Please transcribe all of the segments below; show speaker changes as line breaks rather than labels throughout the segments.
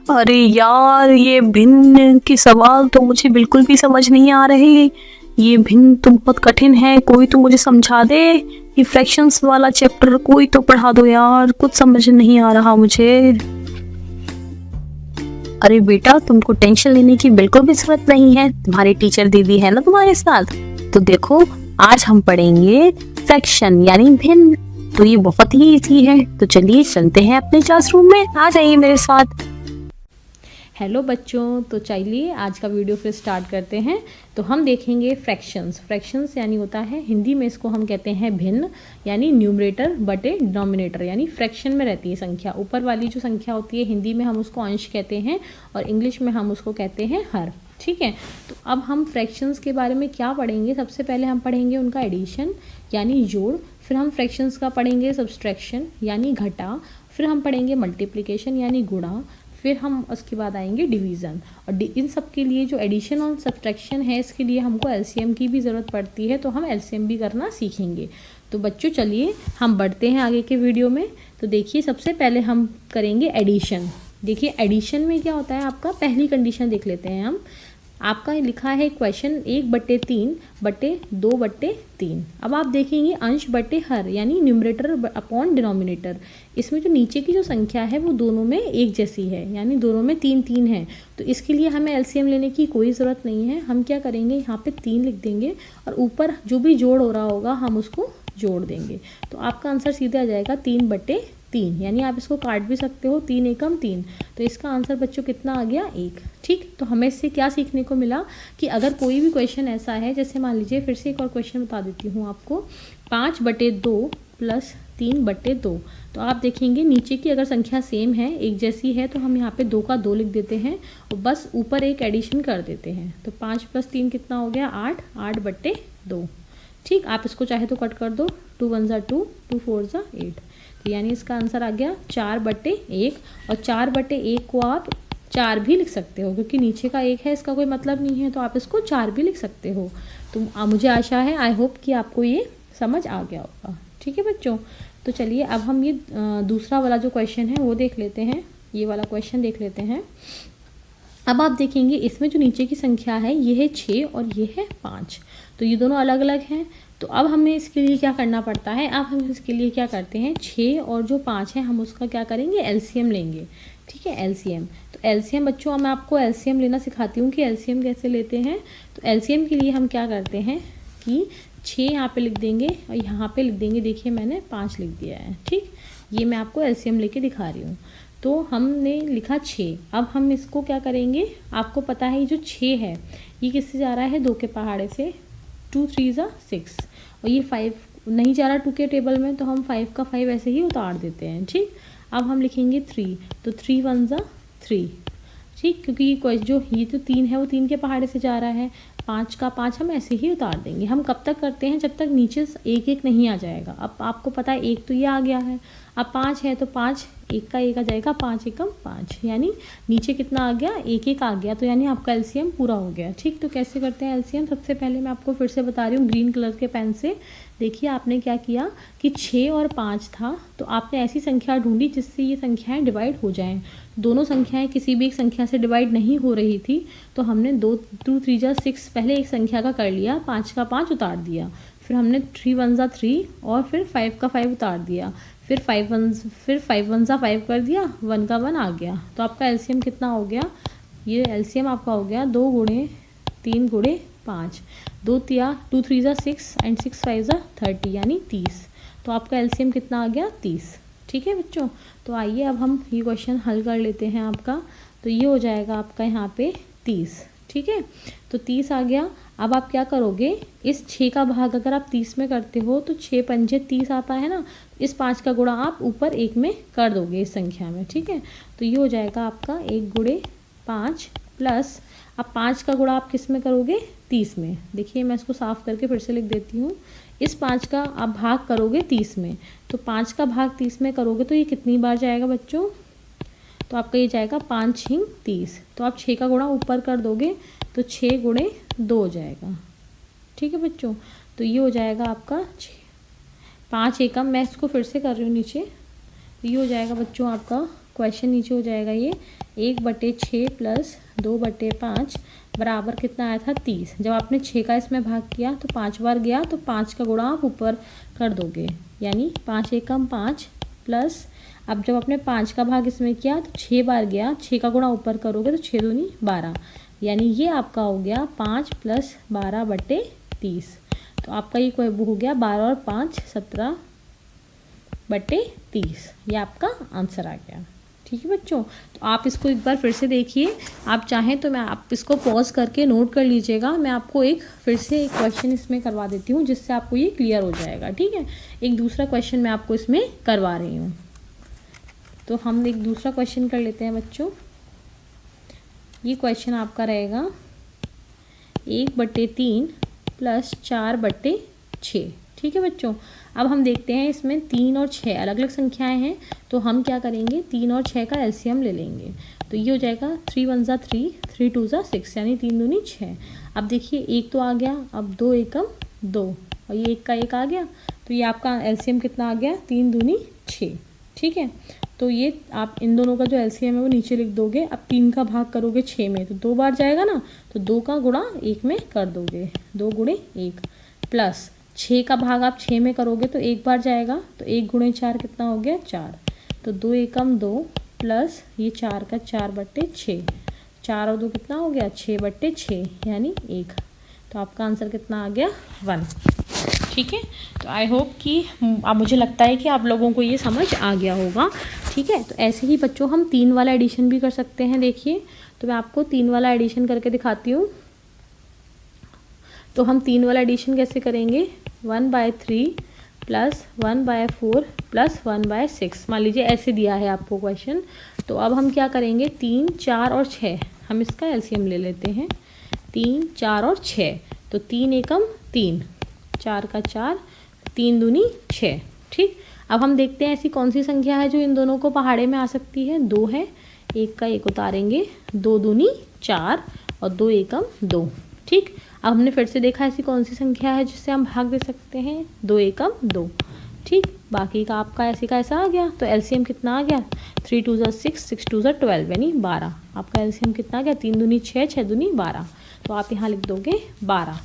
अरे यार, ये भिन्न के सवाल तो मुझे बिल्कुल भी समझ नहीं आ रहे। ये भिन्न तो बहुत कठिन है, कोई तो मुझे समझा दे। ये फ्रैक्शंस वाला चैप्टर कोई तो पढ़ा दो यार, कुछ समझ नहीं आ रहा मुझे। अरे बेटा, तुमको टेंशन लेने की बिल्कुल भी जरूरत नहीं है, तुम्हारी टीचर दीदी है ना तुम्हारे साथ। तो देखो, आज हम पढ़ेंगे फ्रैक्शन यानी भिन्न। तो ये बहुत ही इजी है, तो चलिए चलते हैं अपने क्लासरूम में, आ जाइए मेरे साथ।
हेलो बच्चों, तो चलिए आज का वीडियो फिर स्टार्ट करते हैं। तो हम देखेंगे फ्रैक्शंस यानी होता है, हिंदी में इसको हम कहते हैं भिन्न, यानी न्यूमरेटर बटे डिनोमिनेटर, यानी फ्रैक्शन में रहती है संख्या। ऊपर वाली जो संख्या होती है हिंदी में हम उसको अंश कहते हैं और इंग्लिश में हम उसको कहते हैं हर। ठीक है, तो अब हम फ्रैक्शंस के बारे में क्या पढ़ेंगे। सबसे पहले हम पढ़ेंगे उनका एडिशन यानी जोड़, फिर हम फ्रैक्शंस का पढ़ेंगे सब्सट्रैक्शन यानी घटा, फिर हम पढ़ेंगे मल्टीप्लिकेशन यानी गुणा, फिर हम उसके बाद आएंगे डिवीज़न। और इन सब के लिए जो एडिशन और सब्ट्रैक्शन है, इसके लिए हमको एलसीएम की भी ज़रूरत पड़ती है, तो हम एलसीएम भी करना सीखेंगे। तो बच्चों चलिए हम बढ़ते हैं आगे के वीडियो में। तो देखिए, सबसे पहले हम करेंगे एडिशन। देखिए एडिशन में क्या होता है, आपका पहली कंडीशन देख लेते हैं हम। आपका लिखा है क्वेश्चन 1/3/2/3। अब आप देखेंगे अंश बटे हर यानी न्यूमरेटर अपॉन डिनोमिनेटर। इसमें जो नीचे की जो संख्या है वो दोनों में एक जैसी है, यानी दोनों में 3 है। तो इसके लिए हमें एलसीएम लेने की कोई ज़रूरत नहीं है। हम क्या करेंगे, यहाँ पे 3 लिख देंगे और ऊपर जो भी जोड़ हो रहा होगा हम उसको जोड़ देंगे। तो आपका आंसर सीधे आ जाएगा 3/3, यानी आप इसको काट भी सकते हो, 3 एकम 3। तो इसका आंसर बच्चों कितना आ गया, 1। ठीक, तो हमें इससे क्या सीखने को मिला कि अगर कोई भी क्वेश्चन ऐसा है, जैसे मान लीजिए, फिर से एक और क्वेश्चन बता देती हूँ आपको, 5/2 + 3/2। तो आप देखेंगे नीचे की अगर संख्या सेम है, एक जैसी है, तो हम यहाँ पे 2 का 2 लिख देते हैं और बस ऊपर एक एडिशन कर देते हैं। तो 5 + 3 कितना हो गया, 8, 8/2। ठीक, आप इसको चाहे तो कट कर दो, 2 1 = 2, 2 4 = 8। तो यानी इसका आंसर आ गया 4/1। और 4/1 को आप 4 भी लिख सकते हो, क्योंकि नीचे का 1 है, इसका कोई मतलब नहीं है, तो आप इसको 4 भी लिख सकते हो। तो मुझे आशा है, आई होप कि आपको ये समझ आ गया होगा। ठीक है बच्चों, तो चलिए अब हम ये दूसरा वाला जो क्वेश्चन है वो देख लेते हैं। ये वाला क्वेश्चन देख लेते हैं। अब आप देखेंगे इसमें जो नीचे की संख्या है ये है 6 और ये है 5। तो ये दोनों अलग अलग हैं। तो अब हमें इसके लिए क्या करना पड़ता है, अब हम इसके लिए क्या करते हैं, 6 और जो 5 है हम उसका क्या करेंगे, एलसीएम लेंगे। ठीक है, एलसीएम। तो एलसीएम बच्चों, मैं आपको एलसीएम लेना सिखाती हूँ कि एलसीएम कैसे लेते हैं। तो एलसीएम के लिए हम क्या करते हैं कि 6 यहाँ पे लिख देंगे और यहाँ पे लिख देंगे। देखिए मैंने 5 लिख दिया है। ठीक, ये मैं आपको एलसीएम लेके दिखा रही हूँ। तो हमने लिखा 6। अब हम इसको क्या करेंगे, आपको पता है ये जो 6 है ये किससे जा रहा है, 2 के पहाड़े से। 2 3 = 6 और ये 5 नहीं जा रहा 2 के टेबल में, तो हम 5 का 5 ऐसे ही उतार देते हैं। ठीक, अब हम लिखेंगे 3, तो 3 1 = 3। ठीक, क्योंकि ये तो 3 है वो 3 के पहाड़े से जा रहा है। 5 का 5 हम ऐसे ही उतार देंगे। हम कब तक करते हैं, जब तक नीचे 1 1 नहीं आ जाएगा। अब आपको पता है 1 तो ये आ गया है, अब 5 है तो 5, 1 का 1 आ जाएगा, 5 एकम 5, यानी नीचे कितना आ गया, 1 1 आ गया। तो यानी आपका एलसीएम पूरा हो गया। ठीक, तो कैसे करते हैं एलसीएम, सबसे पहले मैं आपको फिर से बता रही हूँ ग्रीन कलर के पेन से। देखिए आपने क्या किया कि 6 और 5 था, तो आपने ऐसी संख्या ढूंढी जिससे ये संख्याएं डिवाइड हो जाएं। दोनों संख्याएं किसी भी एक संख्या से डिवाइड नहीं हो रही थी, तो हमने 2 3 = 6 पहले एक संख्या का कर लिया, 5 का 5 उतार दिया। फिर हमने 3 1 = 3 और फिर 5 का 5 उतार दिया। फिर 5 1 = 5 कर दिया, 1 का 1 आ गया। तो आपका एलसीएम कितना हो गया, ये एलसीएम आपका हो गया 2 × 3 × 5। 2 3 = 6 एंड 6 5 = 30, यानी 30। तो आपका एलसीएम कितना आ गया, 30। ठीक है बच्चों, तो आइए अब हम ये क्वेश्चन हल कर लेते हैं आपका। तो ये हो जाएगा आपका यहाँ पे 30। ठीक है, तो 30 आ गया। अब आप क्या करोगे, इस 6 का भाग अगर आप 30 में करते हो तो 6 पंजे 30 आता है ना, इस 5 का गुणा आप ऊपर 1 में कर दोगे इस संख्या में। ठीक है, तो ये हो जाएगा आपका 1 × 5 प्लस, अब 5 का गुणा आप किस में करोगे, 30 में। देखिए मैं इसको साफ करके फिर से लिख देती हूँ। इस 5 का आप भाग करोगे 30 में, तो 5 का भाग 30 में करोगे तो ये कितनी बार जाएगा बच्चों, तो आपका ये जाएगा 5 × 30। तो आप 6 का गुणा ऊपर कर दोगे तो 6 × 2 हो जाएगा। ठीक है बच्चों, तो ये हो जाएगा आपका 5 एकम, मैं इसको फिर से कर रही हूँ नीचे। तो ये हो जाएगा बच्चों आपका क्वेश्चन नीचे हो जाएगा ये 1/6 प्लस 2/5 बराबर कितना आया था 30। जब आपने 6 का इसमें भाग किया तो 5 बार गया, तो 5 का गुणा आप ऊपर कर दोगे, यानी 5 एकम 5 प्लस, अब जब आपने 5 का भाग इसमें किया तो 6 बार गया, 6 का गुणा ऊपर करोगे तो 6 दूनी 12, यानी ये आपका हो गया 5 + 12/30। तो आपका ये कोई हो गया 12 और 5 17/30, ये आपका आंसर आ गया। ठीक है बच्चों, तो आप इसको एक बार फिर से देखिए, आप चाहें तो आप इसको पॉज करके नोट कर लीजिएगा। मैं आपको फिर से एक क्वेश्चन इसमें करवा देती हूँ जिससे आपको ये क्लियर हो जाएगा। ठीक है, एक दूसरा क्वेश्चन मैं आपको इसमें करवा रही हूँ। तो हम एक दूसरा क्वेश्चन कर लेते हैं बच्चों। ये क्वेश्चन आपका रहेगा 1/3 + 4/6। ठीक है बच्चों, अब हम देखते हैं इसमें 3 और 6 अलग अलग संख्याएं हैं, तो हम क्या करेंगे 3 और 6 का एलसीएम ले लेंगे। तो ये हो जाएगा 3 × 1 = 3, 3 × 2 = 6, यानी 3 दूनी 6। अब देखिए एक तो आ गया, अब 2 एकम 2 और ये 1 का 1 आ गया, तो ये आपका एलसीएम कितना आ गया 3 दूनी 6। ठीक है, तो ये आप इन दोनों का जो एलसीएम है वो नीचे लिख दोगे। अब 3 का भाग करोगे 6 में तो 2 बार जाएगा ना, तो 2 का गुणा 1 में कर दोगे, 2 × 1 प्लस 6 का भाग आप 6 में करोगे तो 1 बार जाएगा, तो 1 × 4 कितना हो गया 4, तो 2 एकम 2 प्लस ये 4 का 4/6, 4 और 2 कितना हो गया 6/6, यानी 1। तो आपका आंसर कितना आ गया 1। ठीक है, तो आई होप कि अब मुझे लगता है कि आप लोगों को ये समझ आ गया होगा। ठीक है, तो ऐसे ही बच्चों हम 3 वाला एडिशन भी कर सकते हैं। देखिए, तो मैं आपको 3 वाला एडिशन करके दिखाती हूँ। तो हम 3 वाला एडिशन कैसे करेंगे, 1/3 + 1/4 + 1/6, मान लीजिए ऐसे दिया है आपको क्वेश्चन। तो अब हम क्या करेंगे 3, 4 और 6, हम इसका एलसीएम ले लेते हैं। 3, 4 और 6, तो 3 एकम 3, 4 का 4, 3 दूनी 6। ठीक, अब हम देखते हैं ऐसी कौन सी संख्या है जो इन दोनों को पहाड़े में आ सकती है। 2 है, 1 का 1 उतारेंगे, 2 दूनी 4 और 2 एकम 2। ठीक, अब हमने फिर से देखा ऐसी कौन सी संख्या है जिससे हम भाग दे सकते हैं, 2 एकम 2। ठीक, बाकी का आपका ऐसे का ऐसा आ गया, तो एलसीएम कितना आ गया 3 × 2 = 6, 6 × 2 = 12, यानी 12। आपका एलसीएम कितना आ गया 3 दूनी 6, 6 दूनी 12, तो आप यहाँ लिख दोगे 12।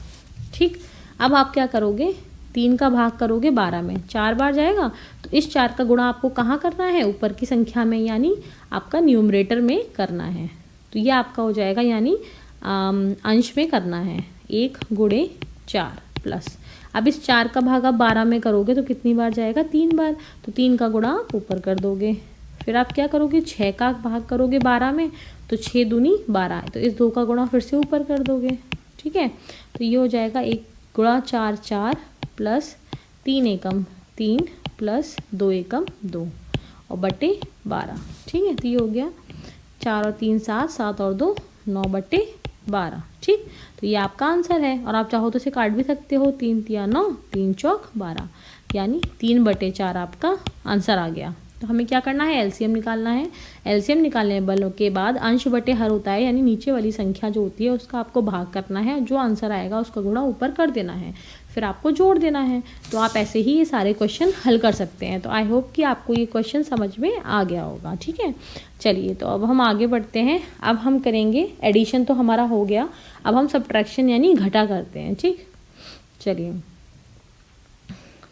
ठीक, अब आप क्या करोगे 3 का भाग करोगे 12 में, 4 बार जाएगा, तो इस 4 का गुणा आपको कहाँ करना है, ऊपर की संख्या में, यानी आपका न्यूमरेटर में करना है। तो ये आपका हो जाएगा, यानी अंश में करना है, 1 × 4 प्लस, अब इस 4 का भाग आप 12 में करोगे तो कितनी बार जाएगा 3 बार, तो 3 का गुणा आप ऊपर कर दोगे। फिर आप क्या करोगे 6 का भाग करोगे 12 में, तो 6 दूनी 12, तो इस 2 का गुणा फिर से ऊपर कर दोगे। ठीक है, तो ये हो जाएगा 1 × 4 4 प्लस 3 एकम 3 प्लस 2 एकम 2 और बटे 12। ठीक है, तो ये हो गया 4 और 3 7, 7 और 2 9/12। ठीक, तो ये आपका आंसर है, और आप चाहो तो इसे काट भी सकते हो, 3 × 9, 3 × 12, यानी 3/4 आपका आंसर आ गया। तो हमें क्या करना है एलसीएम निकालना है। एलसीएम निकालने वालों के बाद अंश बटे हर होता है, यानी नीचे वाली संख्या जो होती है उसका आपको भाग करना है, जो आंसर आएगा उसका गुणा ऊपर कर देना है, फिर आपको जोड़ देना है। तो आप ऐसे ही ये सारे क्वेश्चन हल कर सकते हैं। तो आई होप कि आपको ये क्वेश्चन समझ में आ गया होगा। ठीक है, चलिए तो अब हम आगे बढ़ते हैं। अब हम करेंगे एडिशन, तो हमारा हो गया, अब हम सब्ट्रैक्शन यानी घटा करते हैं। ठीक, चलिए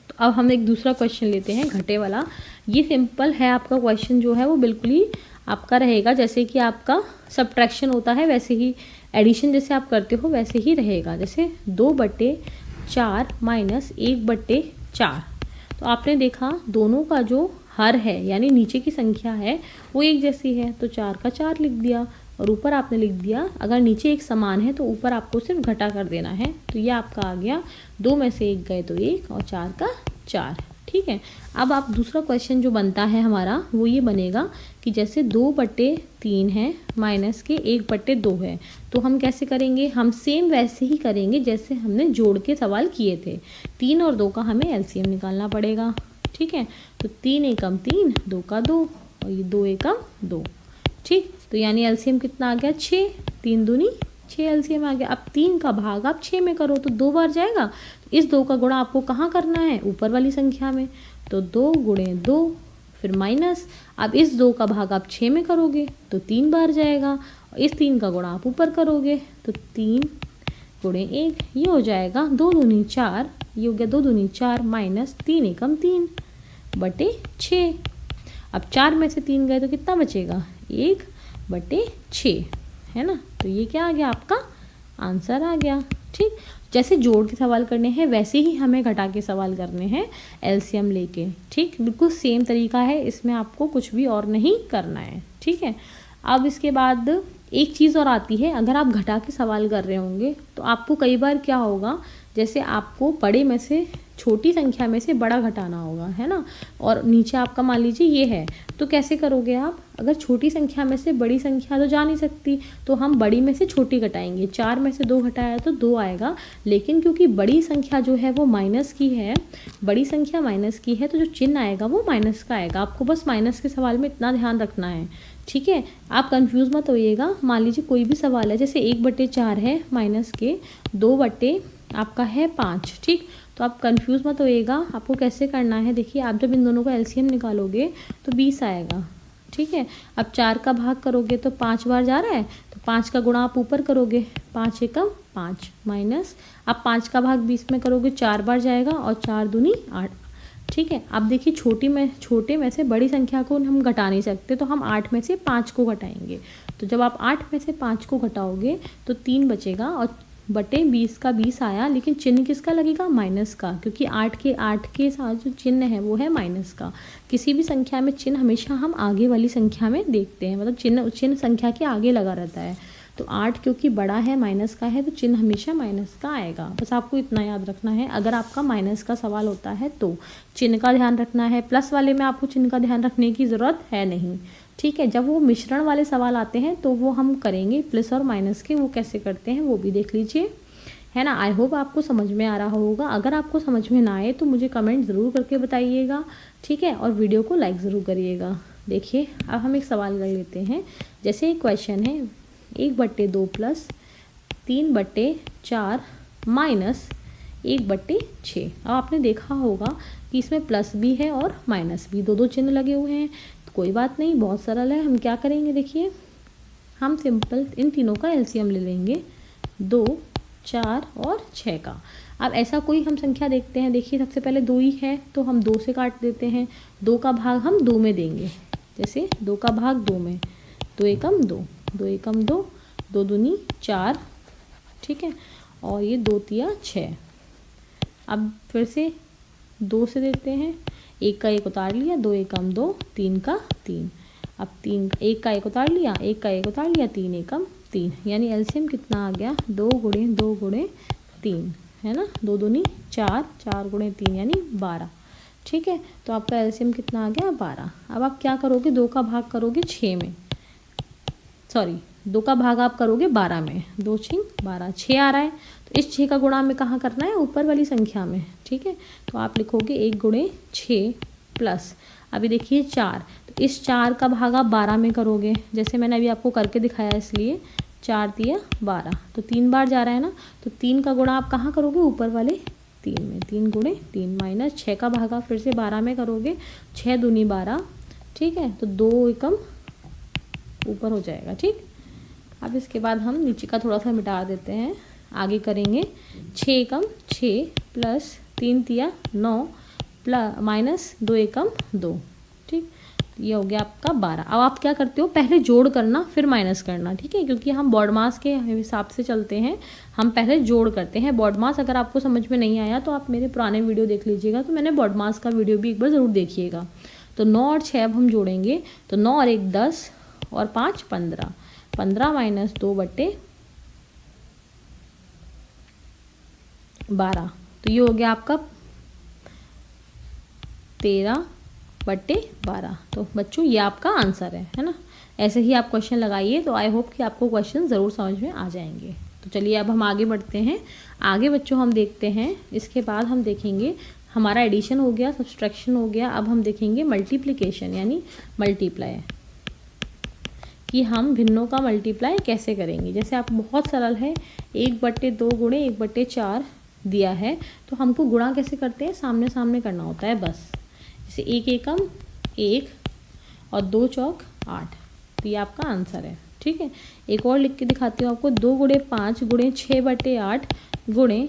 तो अब हम एक दूसरा क्वेश्चन लेते हैं घटे वाला। ये सिंपल है, आपका क्वेश्चन जो है वो बिल्कुल ही आपका रहेगा जैसे कि आपका सब्ट्रैक्शन होता है, वैसे ही एडिशन जैसे आप करते हो वैसे ही रहेगा, जैसे 2/4 माइनस 1/4। तो आपने देखा दोनों का जो हर है यानी नीचे की संख्या है वो एक जैसी है, तो 4 का 4 लिख दिया, और ऊपर आपने लिख दिया अगर नीचे एक समान है तो ऊपर आपको सिर्फ घटा कर देना है। तो ये आपका आ गया 2 में से 1 गए तो 1 और 4 का 4। ठीक है, अब आप दूसरा क्वेश्चन जो बनता है हमारा वो ये बनेगा कि जैसे 2/3 है माइनस के 1/2 है, तो हम कैसे करेंगे, हम सेम वैसे ही करेंगे जैसे हमने जोड़ के सवाल किए थे। 3 और 2 का हमें एलसीएम निकालना पड़ेगा। ठीक है, तो 3 एकम 3, 2 का 2 और ये 2 एकम 2। ठीक, तो यानी एलसीएम कितना आ गया 6, 3 दूनी 6 एलसीएम आ गया। अब 3 का भाग आप 6 में करो तो 2 बार जाएगा, इस 2 का गुणा आपको कहाँ करना है ऊपर वाली संख्या में, तो 2 × 2, फिर माइनस। अब इस 2 का भाग आप 6 में करोगे तो 3 बार जाएगा, और इस 3 का गुणा आप ऊपर करोगे तो 3 गुणे 1, ये हो जाएगा 2 दूनी 4, ये हो गया 2 दूनी 4 माइनस 3 एकम 3 बटे 6। अब 4 में से 3 गए तो कितना बचेगा, 1 बटे 6, है ना। तो ये क्या आ गया, आपका आंसर आ गया। ठीक, जैसे जोड़ के सवाल करने हैं वैसे ही हमें घटा के सवाल करने हैं एलसीएम लेके। ठीक, बिल्कुल सेम तरीका है, इसमें आपको कुछ भी और नहीं करना है। ठीक है, अब इसके बाद एक चीज़ और आती है, अगर आप घटा के सवाल कर रहे होंगे तो आपको कई बार क्या होगा, जैसे आपको बड़े में से छोटी संख्या में से बड़ा घटाना होगा, है ना, और नीचे आपका मान लीजिए ये है, तो कैसे करोगे आप, अगर छोटी संख्या में से बड़ी संख्या तो जा नहीं सकती, तो हम बड़ी में से छोटी घटाएंगे। 4 में से 2 घटाया तो 2 आएगा, लेकिन क्योंकि बड़ी संख्या जो है वो माइनस की है, बड़ी संख्या माइनस की है, तो जो चिन्ह आएगा वो माइनस का आएगा। आपको बस माइनस के सवाल में इतना ध्यान रखना है। ठीक है, आप कंफ्यूज मत होइएगा। मान लीजिए कोई भी सवाल है, जैसे 1/4 है माइनस के, 2 बटे आपका है 5। ठीक, तो आप कंफ्यूज मत होइएगा, आपको कैसे करना है, देखिए आप जब इन दोनों का एलसीएम निकालोगे तो 20 आएगा। ठीक है, अब 4 का भाग करोगे तो 5 बार जा रहा है, तो 5 का गुणा आप ऊपर करोगे, 5 एकम 5 माइनस, अब 5 का भाग 20 में करोगे 4 बार जाएगा, और 4 दूनी 8। ठीक है, अब देखिए छोटे में से बड़ी संख्या को हम घटा नहीं सकते, तो हम 8 में से 5 को घटाएंगे। तो जब आप 8 में से 5 को घटाओगे तो 3 बचेगा, और बटे 20 का 20 आया, लेकिन चिन्ह किसका लगेगा, माइनस का, क्योंकि 8 के साथ जो चिन्ह है वो है माइनस का। किसी भी संख्या में चिन्ह हमेशा हम आगे वाली संख्या में देखते हैं, मतलब चिन्ह संख्या के आगे लगा रहता है। तो 8 क्योंकि बड़ा है, माइनस का है, तो चिन्ह हमेशा माइनस का आएगा। बस आपको इतना याद रखना है। अगर आपका माइनस का सवाल होता है तो चिन्ह का ध्यान रखना है, प्लस वाले में आपको चिन्ह का ध्यान रखने की ज़रूरत है नहीं। ठीक है, जब वो मिश्रण वाले सवाल आते हैं तो वो हम करेंगे प्लस और माइनस के, वो कैसे करते हैं वो भी देख लीजिए, है ना। आई होप आपको समझ में आ रहा होगा। अगर आपको समझ में ना आए तो मुझे कमेंट ज़रूर करके बताइएगा। ठीक है, और वीडियो को लाइक ज़रूर करिएगा। देखिए, अब हम एक सवाल कर लेते हैं। जैसे एक क्वेश्चन है, 1/2 प्लस 3/4 माइनस 1/6। अब आपने देखा होगा कि इसमें प्लस भी है और माइनस भी, दो चिन्ह लगे हुए हैं। तो कोई बात नहीं, बहुत सरल है। हम क्या करेंगे, देखिए हम सिंपल इन तीनों का एलसीएम ले लेंगे, 2, 4 और 6 का। अब ऐसा कोई हम संख्या देखते हैं, देखिए सबसे पहले 2 ही है तो हम 2 से काट देते हैं। 2 का भाग हम 2 में देंगे, जैसे 2 का भाग 2 में, 2 एकम 2, 2 एकम 2, 2 दूनी 4। ठीक है, और ये 2 तिया 6। अब फिर से 2 से देते हैं, 1 का 1 उतार लिया, 2 एकम 2, 3 का 3। अब 1 का 1 उतार लिया, 1 का 1 उतार लिया, 3 एकम 3, यानी एलसीएम कितना आ गया, 2 गुणे 2 गुणे 3, है ना, 2 दूनी 4, 4 गुणे 3 यानी 12। ठीक है, तो आपका एलसीएम कितना आ गया, 12। अब आप क्या करोगे, 2 का भाग करोगे 6 में, सॉरी 2 का भाग आप करोगे 12 में, 2 6 12, 6 आ रहा है, तो इस 6 का गुणा हमें कहाँ करना है, ऊपर वाली संख्या में। ठीक है, तो आप लिखोगे 1 गुणे 6 प्लस, अभी देखिए 4, तो इस 4 का भाग आप 12 में करोगे, जैसे मैंने अभी आपको करके दिखाया, इसलिए 4 तिया 12, तो 3 बार जा रहा है ना, तो 3 का गुणा आप कहाँ करोगे, ऊपर वाले 3 में, 3 गुणे 3 माइनस 6 का भाग आप फिर से 12 में करोगे, 6 दूनी 12। ठीक है, तो 2 एकम ऊपर हो जाएगा। ठीक, अब इसके बाद हम नीचे का थोड़ा सा मिटा देते हैं, आगे करेंगे 6 एकम 6 प्लस 3 तिया 9 प्लस माइनस 2 एकम 2। ठीक, ये हो गया आपका 12। अब आप क्या करते हो, पहले जोड़ करना फिर माइनस करना। ठीक है, क्योंकि हम बॉड मास के हिसाब से चलते हैं, हम पहले जोड़ करते हैं। बॉड मास अगर आपको समझ में नहीं आया तो आप मेरे पुराने वीडियो देख लीजिएगा, तो मैंने बॉड मास का वीडियो भी एक बार ज़रूर देखिएगा। तो 9 और 6 अब हम जोड़ेंगे, तो 9 और 1 10 और 5 15, 15 माइनस 2/12, तो ये हो गया आपका 13/12। तो बच्चों ये आपका आंसर है ना। ऐसे ही आप क्वेश्चन लगाइए, तो आई होप कि आपको क्वेश्चन ज़रूर समझ में आ जाएंगे। तो चलिए अब हम आगे बढ़ते हैं। आगे बच्चों हम देखते हैं, इसके बाद हम देखेंगे, हमारा एडिशन हो गया, सब्सट्रैक्शन हो गया, अब हम देखेंगे मल्टीप्लिकेशन यानी मल्टीप्लाई, कि हम भिन्नों का मल्टीप्लाई कैसे करेंगे। जैसे आप बहुत सरल है, 1/2 गुणे 1/4 दिया है, तो हमको गुणा कैसे करते हैं, सामने सामने करना होता है बस। जैसे 1 एकम 1 और 2 चौक 8। तो ये आपका आंसर है। ठीक है, एक और लिख के दिखाती हूँ आपको। 2 गुणे 5 गुणे 6/8 गुणे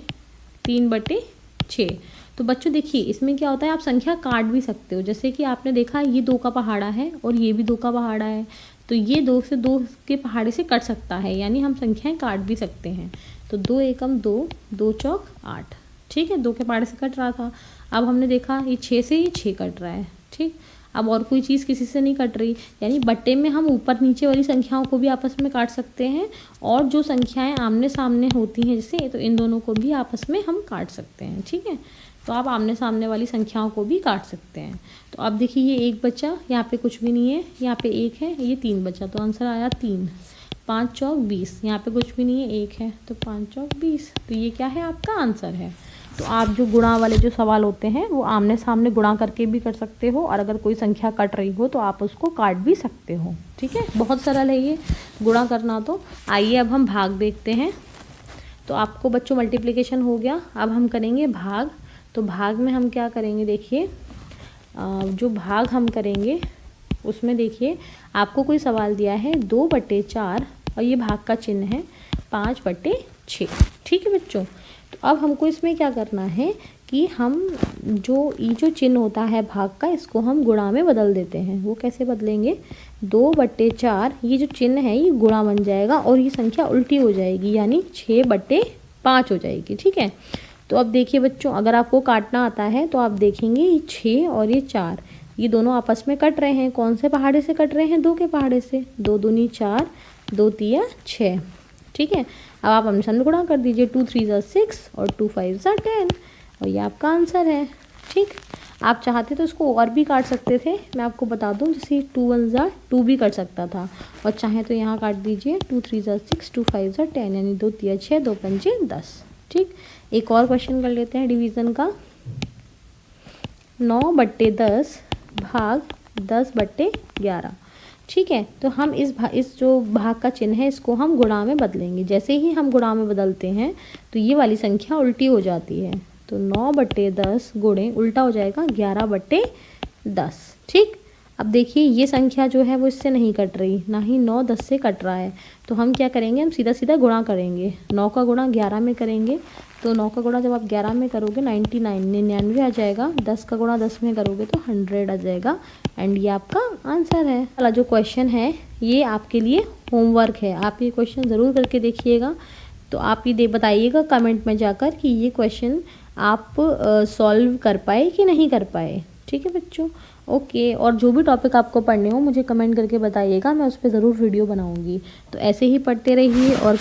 3/6। तो बच्चों देखिए इसमें क्या होता है, आप संख्या काट भी सकते हो। जैसे कि आपने देखा ये 2 का पहाड़ा है और ये भी 2 का पहाड़ा है, तो ये 2 से 2 के पहाड़े से कट सकता है, यानी हम संख्याएं काट भी सकते हैं। तो 2 एकम 2, 2 चौक 8। ठीक है, 2 के पहाड़े से कट रहा था। अब हमने देखा ये 6 से ये 6 कट रहा है। ठीक, अब और कोई चीज़ किसी से नहीं कट रही, यानी बट्टे में हम ऊपर नीचे वाली संख्याओं को भी आपस में काट सकते हैं, और जो संख्याएं आमने सामने होती हैं जैसे, तो इन दोनों को भी आपस में हम काट सकते हैं। ठीक है, तो आप आमने सामने वाली संख्याओं को भी काट सकते हैं। तो अब देखिए ये 1 बचा, यहाँ पे कुछ भी नहीं है, यहाँ पे 1 है, ये 3 बचा, तो आंसर आया 3। 5 चौक 20, यहाँ पे कुछ भी नहीं है, 1 है, तो 5 चौक 20। तो ये क्या है, आपका आंसर है। तो आप जो गुणा वाले जो सवाल होते हैं वो आमने सामने गुणा करके भी कर सकते हो, और अगर कोई संख्या कट रही हो तो आप उसको काट भी सकते हो। ठीक है, बहुत सरल है ये गुणा करना। तो आइए अब हम भाग देखते हैं। तो आपको बच्चों मल्टीप्लिकेशन हो गया, अब हम करेंगे भाग। तो भाग में हम क्या करेंगे, देखिए जो भाग हम करेंगे उसमें देखिए आपको कोई सवाल दिया है 2/4 और ये भाग का चिन्ह है 5/6। ठीक है बच्चों, तो अब हमको इसमें क्या करना है कि हम ये जो चिन्ह होता है भाग का, इसको हम गुणा में बदल देते हैं। वो कैसे बदलेंगे, 2/4 ये जो चिन्ह है ये गुणा बन जाएगा और ये संख्या उल्टी हो जाएगी, यानी 6/5 हो जाएगी। ठीक है, तो अब देखिए बच्चों, अगर आपको काटना आता है तो आप देखेंगे ये 6 और ये 4 ये दोनों आपस में कट रहे हैं। कौन से पहाड़े से कट रहे हैं, 2 के पहाड़े से। 2 दूनी 4, 2 तिया 6। ठीक है, अब आप आमने सामने गुणा कर दीजिए, 2 3 6 और 2 5 10, और ये आपका आंसर है। ठीक, आप चाहते तो इसको और भी काट सकते थे, मैं आपको बता दूं, जैसे 2 1 2 भी कर सकता था, और चाहे तो यहाँ काट दीजिए 2 3 6, 2 5 10, यानी 2 तिया 6, 2 5 10। ठीक, एक और क्वेश्चन कर लेते हैं डिवीज़न का। 9/10 भाग 10/11। ठीक है, तो हम इस जो भाग का चिन्ह है इसको हम गुणा में बदलेंगे। जैसे ही हम गुणा में बदलते हैं तो ये वाली संख्या उल्टी हो जाती है। तो 9/10 गुणे उल्टा हो जाएगा 11/10। ठीक, अब देखिए ये संख्या जो है वो इससे नहीं कट रही, ना ही 9 10 से कट रहा है। तो हम क्या करेंगे, हम सीधा सीधा गुणा करेंगे। 9 का गुणा 11 में करेंगे, तो 9 का गुणा जब आप 11 में करोगे 99 आ जाएगा। 10 का गुणा 10 में करोगे तो 100 आ जाएगा, एंड ये आपका आंसर है। वाला जो क्वेश्चन है ये आपके लिए होमवर्क है, आप ये क्वेश्चन ज़रूर करके देखिएगा। तो आप ये बताइएगा कमेंट में जाकर कि ये क्वेश्चन आप सॉल्व कर पाए कि नहीं कर पाए। ठीक है बच्चों, ओके। और जो भी टॉपिक आपको पढ़ने हो मुझे कमेंट करके बताइएगा, मैं उस पर ज़रूर वीडियो बनाऊंगी। तो ऐसे ही पढ़ते रहिए और